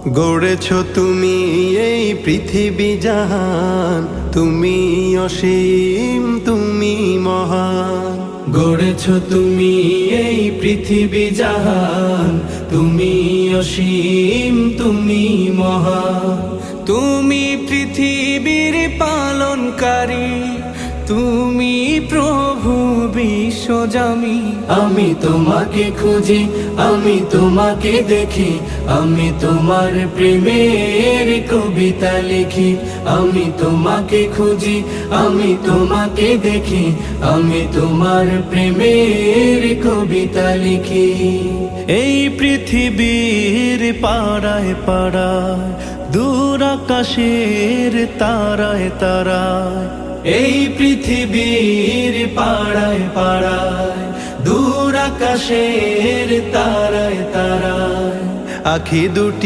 গড়েছ তুমি এই পৃথিবী জাহান, তুমি অসীম, তুমি মহান। গড়েছ তুমি এই পৃথিবী জাহান, তুমি অসীম, তুমি মহান। তুমি পৃথিবীর পালনকারী, তুমি প্রভু বিশ্বজামি। আমি তোমাকে খুঁজি, আমি তোমাকে দেখি, আমি তোমার প্রেমের কবিতা লিখি। আমি তোমাকে খুঁজি, আমি তোমাকে দেখি, আমি তোমার প্রেমের কবিতা লিখি। এই পৃথিবীর পাড়ায় পাড়ায়, দূর আকাশের তারায় তারায়, এই পৃথিবীর পাড়ায় পাড়ায়, দূর আকাশের তারায় তারায়, আখি দুটি